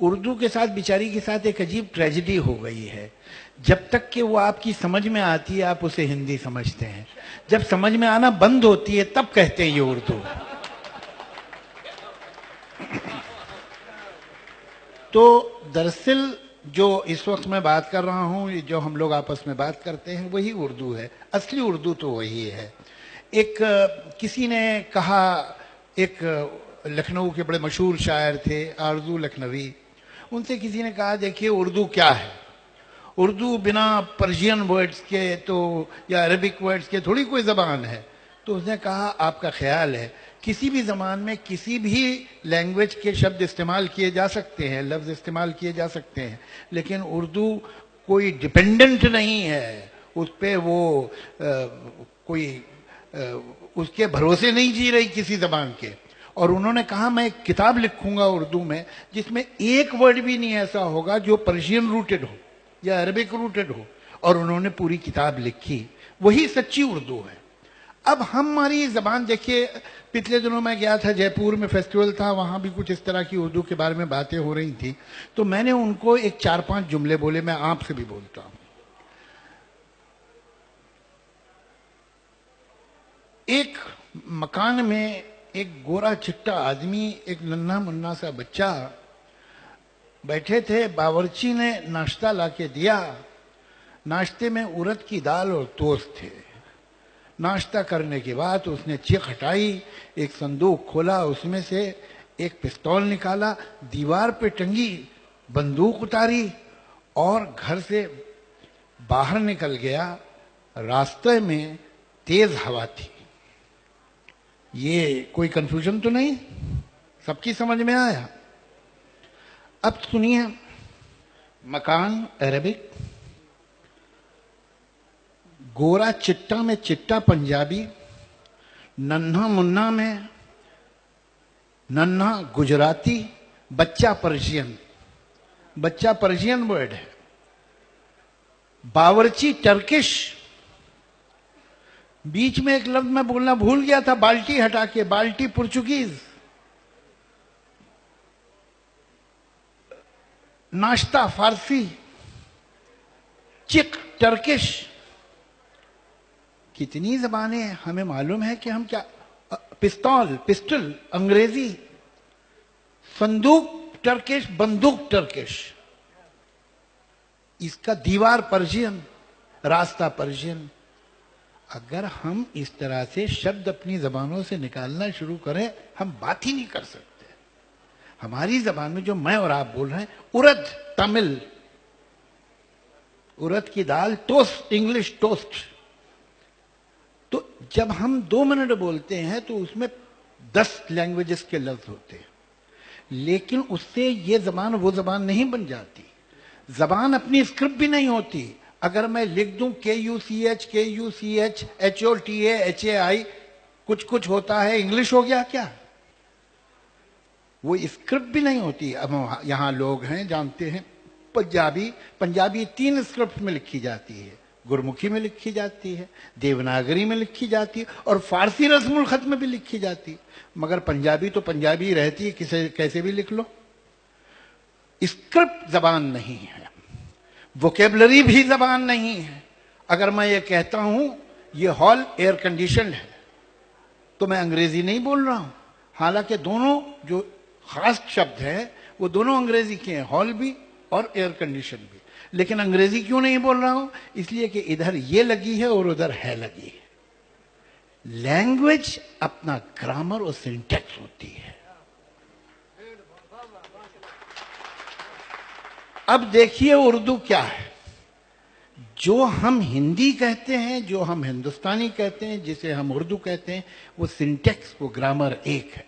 उर्दू के साथ बेचारी के साथ एक अजीब ट्रेजेडी हो गई है। जब तक कि वो आपकी समझ में आती है आप उसे हिंदी समझते हैं, जब समझ में आना बंद होती है तब कहते हैं ये उर्दू है। तो दरअसल जो इस वक्त मैं बात कर रहा हूं, जो हम लोग आपस में बात करते हैं वही उर्दू है, असली उर्दू तो वही है। एक किसी ने कहा, एक लखनऊ के बड़े मशहूर शायर थे आरजू लखनवी, उनसे किसी ने कहा देखिए उर्दू क्या है, उर्दू बिना पर्शियन वर्ड्स के तो या अरबिक वर्ड्स के थोड़ी कोई ज़बान है। तो उसने कहा आपका ख्याल है किसी भी ज़बान में किसी भी लैंग्वेज के शब्द इस्तेमाल किए जा सकते हैं, लफ्ज़ इस्तेमाल किए जा सकते हैं, लेकिन उर्दू कोई डिपेंडेंट नहीं है, उस पर वो उसके भरोसे नहीं जी रही किसी ज़बान के। और उन्होंने कहा मैं एक किताब लिखूंगा उर्दू में जिसमें एक वर्ड भी नहीं ऐसा होगा जो पर्शियन रूटेड हो या अरबिक रूटेड हो, और उन्होंने पूरी किताब लिखी। वही सच्ची उर्दू है। अब हमारी जबान देखिए, पिछले दिनों मैं गया था जयपुर में, फेस्टिवल था, वहां भी कुछ इस तरह की उर्दू के बारे में बातें हो रही थी, तो मैंने उनको एक 4-5 जुमले बोले, मैं आपसे भी बोलता हूं। एक मकान में एक गोरा चिट्टा आदमी, एक नन्हा मुन्ना सा बच्चा बैठे थे। बावर्ची ने नाश्ता लाके दिया। नाश्ते में उड़द की दाल और टोस्ट थे। नाश्ता करने के बाद उसने चीख हटाई, एक संदूक खोला, उसमें से एक पिस्तौल निकाला, दीवार पे टंगी बंदूक उतारी और घर से बाहर निकल गया। रास्ते में तेज हवा थी। ये कोई कंफ्यूजन तो नहीं, सबकी समझ में आया। अब सुनिए, मकान अरबिक, गोरा चिट्टा में चिट्टा पंजाबी, नन्हा मुन्ना में नन्हा गुजराती, बच्चा पर्शियन। बच्चा पर्शियन वर्ड है। बावर्ची टर्किश। बीच में एक लफ्ज मैं बोलना भूल गया था, बाल्टी हटा के, बाल्टी पुर्तगालीज। नाश्ता फारसी, चिक टर्किश। कितनी जबानें हमें मालूम है कि हम क्या, पिस्तौल पिस्टल अंग्रेजी, संदूक टर्किश, बंदूक टर्किश, इसका दीवार पर्शियन, रास्ता पर्शियन। अगर हम इस तरह से शब्द अपनी जबानों से निकालना शुरू करें, हम बात ही नहीं कर सकते। हमारी जबान में जो मैं और आप बोल रहे हैं, उड़द तमिल, उड़द की दाल, टोस्ट इंग्लिश टोस्ट। तो जब हम 2 मिनट बोलते हैं तो उसमें 10 लैंग्वेजेस के लफ्ज होते हैं, लेकिन उससे ये जबान वो जबान नहीं बन जाती। जबान अपनी स्क्रिप्ट भी नहीं होती। अगर मैं लिख दूं KUCH KUCH HOTA HAI, कुछ कुछ होता है, इंग्लिश हो गया क्या? वो स्क्रिप्ट भी नहीं होती। अब यहां लोग हैं जानते हैं, पंजाबी 3 स्क्रिप्ट में लिखी जाती है, गुरमुखी में लिखी जाती है, देवनागरी में लिखी जाती है, और फारसी रस्मुल खत में भी लिखी जाती है। मगर पंजाबी तो पंजाबी रहती है, किसे कैसे भी लिख लो। स्क्रिप्ट जबान नहीं है, वोकेबलरी भी जबान नहीं है। अगर मैं ये कहता हूं ये हॉल एयर कंडीशन है, तो मैं अंग्रेजी नहीं बोल रहा हूं। हालांकि दोनों जो खास शब्द हैं वो दोनों अंग्रेजी के हैं, हॉल भी और एयर कंडीशन भी। लेकिन अंग्रेजी क्यों नहीं बोल रहा हूं? इसलिए कि इधर ये लगी है और उधर है लगी है। लैंग्वेज अपना ग्रामर और सिंटैक्स होती है। अब देखिए उर्दू क्या है। जो हम हिंदी कहते हैं, जो हम हिंदुस्तानी कहते हैं, जिसे हम उर्दू कहते हैं, वो सिंटैक्स, वो ग्रामर एक है।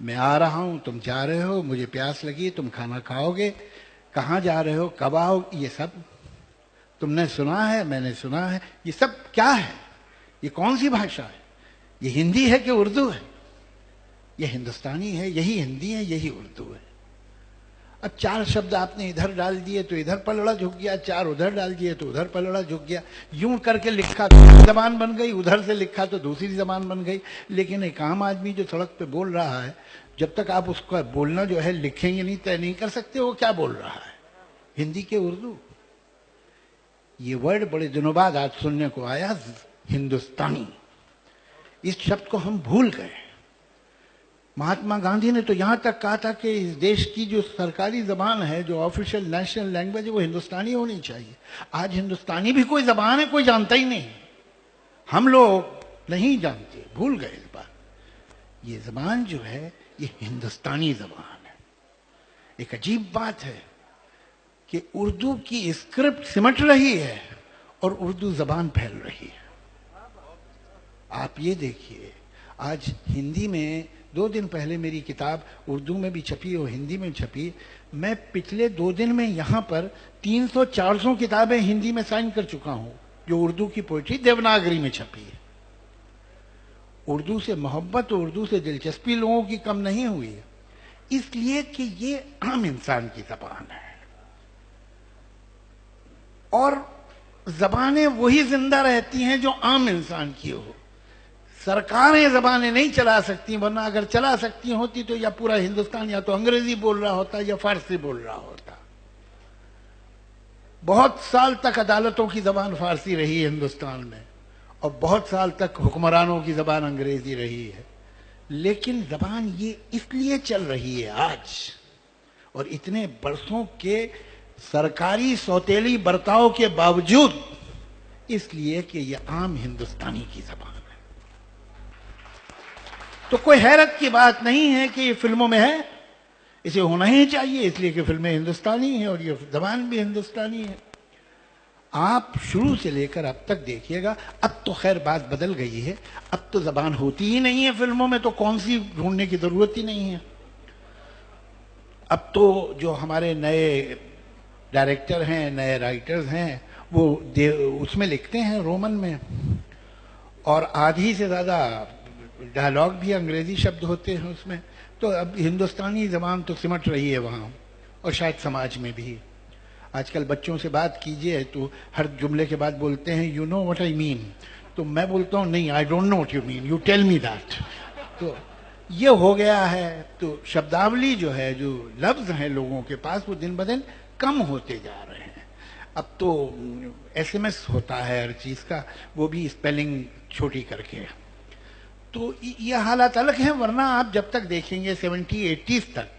मैं आ रहा हूं, तुम जा रहे हो, मुझे प्यास लगी, तुम खाना खाओगे, कहां जा रहे हो, कब आओगे, ये सब तुमने सुना है, मैंने सुना है। ये सब क्या है? ये कौन सी भाषा है? ये हिंदी है कि उर्दू है? ये हिंदुस्तानी है, यही हिंदी है, यही उर्दू है। अब 4 शब्द आपने इधर डाल दिए तो इधर पलड़ा झुक गया, 4 उधर डाल दिए तो उधर पलड़ा झुक गया। यूं करके लिखा तो जबान बन गई, उधर से लिखा तो दूसरी जबान बन गई। लेकिन एक आम आदमी जो सड़क पे बोल रहा है, जब तक आप उसका बोलना जो है लिखेंगे नहीं, तय नहीं कर सकते वो क्या बोल रहा है। हिंदी के उर्दू, ये वर्ड बड़े दिनों बाद आज सुनने को आया, हिंदुस्तानी। इस शब्द को हम भूल गए। महात्मा गांधी ने तो यहां तक कहा था कि इस देश की जो सरकारी जबान है, जो ऑफिशियल नेशनल लैंग्वेज है, वो हिंदुस्तानी होनी चाहिए। आज हिंदुस्तानी भी कोई जबान है, कोई जानता ही नहीं। हम लोग नहीं जानते, भूल गए इस बात। ये जबान जो है ये हिंदुस्तानी जबान है। एक अजीब बात है कि उर्दू की स्क्रिप्ट सिमट रही है और उर्दू जबान फैल रही है। आप ये देखिए, आज हिंदी में 2 दिन पहले मेरी किताब उर्दू में भी छपी और हिंदी में छपी। मैं पिछले 2 दिन में यहां पर 300-400 किताबें हिंदी में साइन कर चुका हूं, जो उर्दू की पोइट्री देवनागरी में छपी है। उर्दू से मोहब्बत, उर्दू से दिलचस्पी लोगों की कम नहीं हुई है, इसलिए कि ये आम इंसान की जबान है। और जबानें वही जिंदा रहती हैं जो आम इंसान की हो। सरकारें जबानें नहीं चला सकती, वरना अगर चला सकती होती तो या पूरा हिंदुस्तान या तो अंग्रेजी बोल रहा होता या फारसी बोल रहा होता। बहुत साल तक अदालतों की जबान फारसी रही है हिंदुस्तान में, और बहुत साल तक हुक्मरानों की जबान अंग्रेजी रही है। लेकिन जबान ये इसलिए चल रही है आज, और इतने बरसों के सरकारी सौतेली बर्ताव के बावजूद, इसलिए कि यह आम हिंदुस्तानी की जबान है। तो कोई हैरत की बात नहीं है कि ये फिल्मों में है, इसे होना ही चाहिए, इसलिए कि फिल्में हिंदुस्तानी हैं और ये जबान भी हिंदुस्तानी है। आप शुरू से लेकर अब तक देखिएगा, अब तो खैर बात बदल गई है, अब तो जबान होती ही नहीं है फिल्मों में, तो कौन सी ढूंढने की जरूरत ही नहीं है। अब तो जो हमारे नए डायरेक्टर हैं, नए राइटर्स हैं, वो उसमें लिखते हैं रोमन में, और आधी से ज्यादा डायलॉग भी अंग्रेजी शब्द होते हैं उसमें। तो अब हिंदुस्तानी जबान तो सिमट रही है वहां, और शायद समाज में भी। आजकल बच्चों से बात कीजिए तो हर जुमले के बाद बोलते हैं you know what I mean, तो मैं बोलता हूँ नहीं, I don't know what you mean, you tell me that. तो ये हो गया है। तो शब्दावली जो है, जो लफ्ज हैं लोगों के पास, वो दिन ब दिन कम होते जा रहे हैं। अब तो SMS होता है हर चीज का, वो भी स्पेलिंग छोटी करके। तो ये हालात अलग हैं, वरना आप जब तक देखेंगे 70-80s तक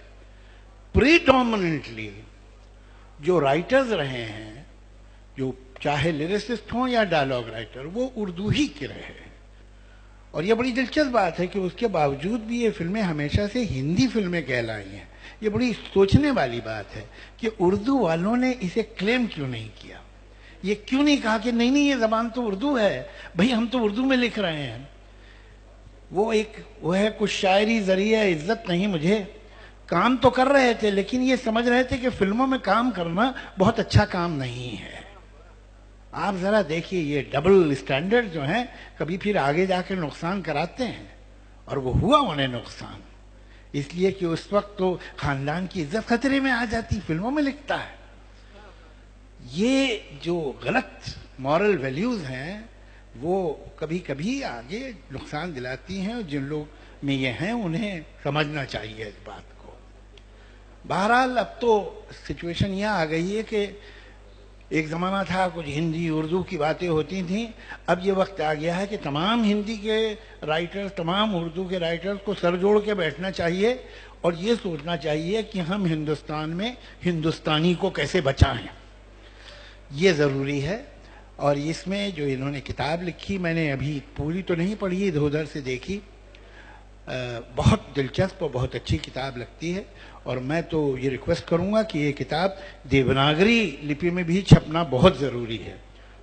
प्रीडोमिनेंटली जो राइटर्स रहे हैं, जो चाहे लिरिसिस्ट हों या डायलॉग राइटर, वो उर्दू ही के रहे। और ये बड़ी दिलचस्प बात है कि उसके बावजूद भी ये फिल्में हमेशा से हिंदी फिल्में कहलाई हैं। ये बड़ी सोचने वाली बात है कि उर्दू वालों ने इसे क्लेम क्यों नहीं किया। ये क्यों नहीं कहा कि नहीं नहीं, ये जबान तो उर्दू है भाई, हम तो उर्दू में लिख रहे हैं। वो है कुछ शायरी जरिए इज्जत नहीं मुझे। काम तो कर रहे थे, लेकिन ये समझ रहे थे कि फिल्मों में काम करना बहुत अच्छा काम नहीं है। आप जरा देखिए, ये डबल स्टैंडर्ड जो है कभी फिर आगे जाकर नुकसान कराते हैं, और वो हुआ उन्हें नुकसान, इसलिए कि उस वक्त तो खानदान की इज्जत खतरे में आ जाती, फिल्मों में लिखता है। ये जो गलत मॉरल वैल्यूज हैं वो कभी कभी आगे नुकसान दिलाती हैं, और जिन लोग में ये हैं उन्हें समझना चाहिए इस बात को। बहरहाल अब तो सिचुएशन यह आ गई है कि एक जमाना था कुछ हिंदी उर्दू की बातें होती थी, अब ये वक्त आ गया है कि तमाम हिंदी के राइटर्स, तमाम उर्दू के राइटर्स को सर जोड़ के बैठना चाहिए और ये सोचना चाहिए कि हम हिंदुस्तान में हिंदुस्तानी को कैसे बचाएं। ये ज़रूरी है। और इसमें जो इन्होंने किताब लिखी, मैंने अभी पूरी तो नहीं पढ़ी, इधर उधर से देखी, बहुत दिलचस्प और बहुत अच्छी किताब लगती है। और मैं तो ये रिक्वेस्ट करूंगा कि ये किताब देवनागरी लिपि में भी छपना बहुत ज़रूरी है।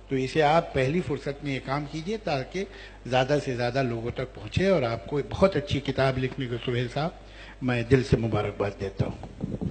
तो इसे आप पहली फुर्सत में ये काम कीजिए ताकि ज़्यादा से ज़्यादा लोगों तक पहुँचे। और आपको एक बहुत अच्छी किताब लिखने को सुहेल साहब मैं दिल से मुबारकबाद देता हूँ।